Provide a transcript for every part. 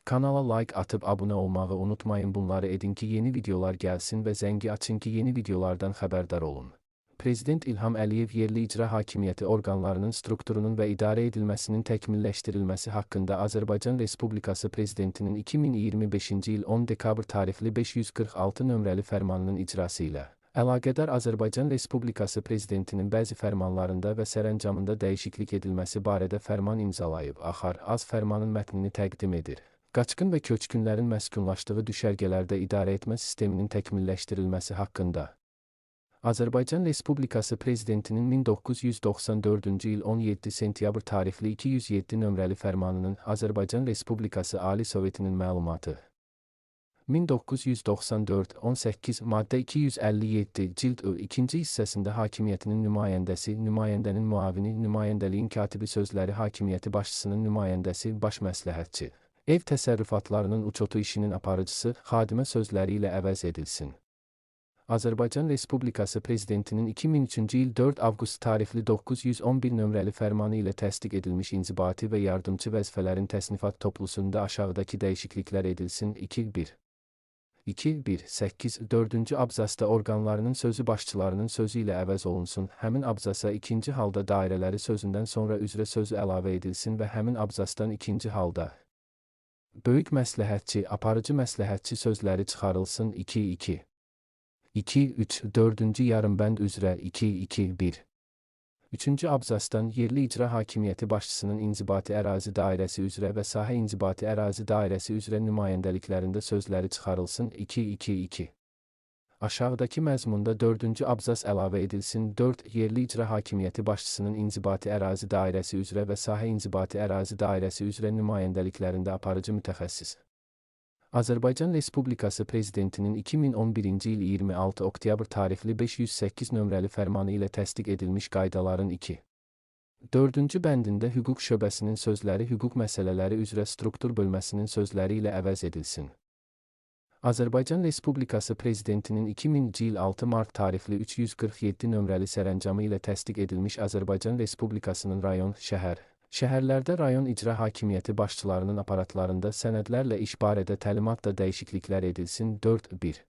Kanala like atıp abone olmağı unutmayın. Bunları edin ki yeni videolar gelsin ve zəngi açın ki yeni videolardan xəbərdar olun. Prezident İlham Əliyev yerli icra hakimiyyəti orqanlarının strukturunun və idarə edilməsinin təkmilləşdirilməsi haqqında Azərbaycan Respublikası Prezidentinin 2025-ci il 10 dekabr tarixli 546 nömrəli fərmanının icrası ilə əlaqədar Azərbaycan Respublikası Prezidentinin bəzi fərmanlarında və sərəncamında dəyişiklik edilməsi barədə fərman imzalayıb. Az fərmanın mətnini təqdim edir. Qaçqın və köçkünlərin məskunlaşdığı düşərgələrdə idarə etmə sisteminin təkmilləşdirilməsi haqqında. Azərbaycan Respublikası Prezidentinin 1994-cü il 17 sentyabr tarixli 207 nömrəli fərmanının Azərbaycan Respublikası Ali Sovetinin məlumatı. 1994-18 maddə 257 cild 2-ci hissəsində hakimiyyətinin nümayəndəsi, nümayəndənin müavini, nümayəndəliyin katibi sözləri hakimiyyəti başçısının nümayəndəsi, baş məsləhətçi, ev təsərrüfatlarının uçotu işinin aparıcısı, xadimə sözləri ilə əvəz edilsin. Azərbaycan Respublikası Prezidentinin 2003-cü il 4 avqust tarixli 911 nömrəli fərmanı ilə təsdiq edilmiş inzibati və yardımçı vəzifələrin təsnifat toplusunda aşağıdakı dəyişikliklər edilsin. 2.1.8 4-cü abzasda orqanlarının sözü başçılarının sözü ilə əvəz olunsun. Həmin abzasa ikinci halda dairələri sözündən sonra üzrə sözü əlavə edilsin və həmin abzasdan ikinci halda böyük məsləhətçi, aparıcı məsləhətçi sözləri çıxarılsın. 2.3 4-cü yarımbənd üzrə 2.2.1 3-cü abzasdan yerli icra hakimiyyəti başçısının inzibati ərazi dairəsi üzrə və sahə inzibati ərazi dairəsi üzrə nümayəndəliklərində sözləri çıxarılsın. 2.2.2 Aşağıdakı məzmunda 4-cü abzas əlavə edilsin. 4 yerli icra hakimiyyəti başçısının inzibati ərazi dairəsi üzrə və sahə inzibati ərazi dairəsi üzrə nümayəndəliklərində aparıcı mütəxəssis. Azərbaycan Respublikası Prezidentinin 2011-ci il 26 oktyabr tarixli 508 nömrəli fərmanı ilə təsdiq edilmiş qaydaların 4-cü bəndində hüquq şöbəsinin sözləri hüquq məsələləri üzrə struktur bölməsinin sözləri ilə əvəz edilsin. Azərbaycan Respublikası Prezidentinin 2000-ci il 6 mart tarixli 347 nömrəli sərəncamı ilə təsdiq edilmiş Azərbaycan Respublikasının rayon, şəhərlərdə rayon icra hakimiyyəti başçılarının aparatlarında sənədlərlə iş barədə təlimatla dəyişikliklər edilsin. 4.1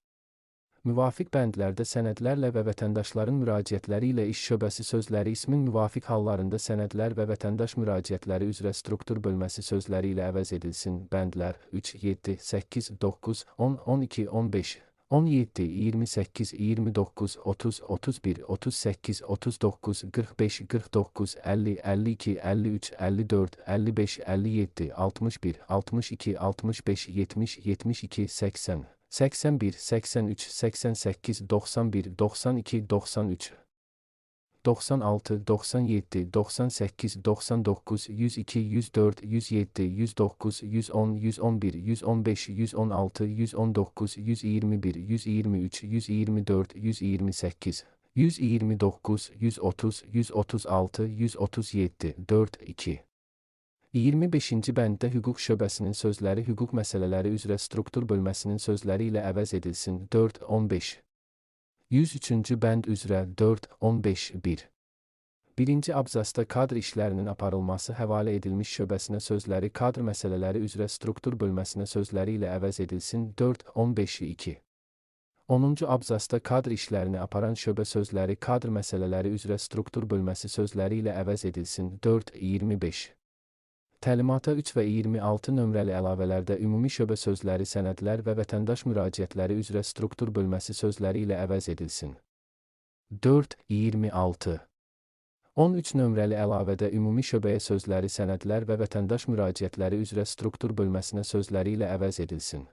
Müvafiq bəndlərdə sənədlərlə və vətəndaşların müraciətləri ilə iş şöbəsi sözləri ismin müvafiq hallarında sənədlər və vətəndaş müraciətləri üzrə struktur bölməsi sözləri ilə əvəz edilsin. Bəndlər 3, 7, 8, 9, 10, 12, 15, 17, 28, 29, 30, 31, 38, 39, 45, 49, 50, 52, 53, 54, 55, 57, 61, 62, 65, 70, 72, 80, 81, 83, 88, 91, 92, 93, 96, 97, 98, 99, 102, 104, 107, 109, 110, 111, 115, 116, 119, 121, 123, 124, 128, 129, 130, 136, 137, 4.2 25-ci bənddə hüquq şöbəsinin sözləri hüquq məsələləri üzrə struktur bölməsinin sözləri ilə əvəz edilsin. 4.15 103-cü bənd üzrə 4.15.1 Birinci abzasda kadr işlərinin aparılması həvalə edilmiş şöbəsinə sözləri kadr məsələləri üzrə struktur bölməsinə sözləri ilə əvəz edilsin. 4.15.2 10-cu abzasda kadr işlərini aparan şöbə sözləri kadr məsələləri üzrə struktur bölməsi sözləri ilə əvəz edilsin. 4.25 Təlimata 3 və 26 nömrəli əlavələrdə ümumi şöbə sözləri sənədlər və vətəndaş müraciətləri üzrə struktur bölməsi sözləri ilə əvəz edilsin. 4.26 13 nömrəli əlavədə ümumi şöbəyə sözləri sənədlər və vətəndaş müraciətləri üzrə struktur bölməsinə sözləri ilə əvəz edilsin.